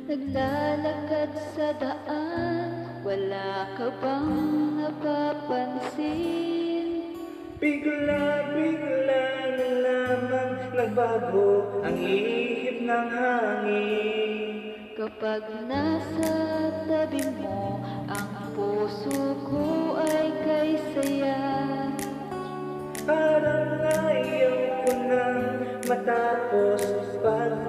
Naglalakad sa daan, wala ka bang napapansin? Bigla-bigla na lamang nagbago ang ihip ng hangin. Kapag nasa tabi mo, ang puso ko ay kay saya. Parang ayaw ko nang matapos pag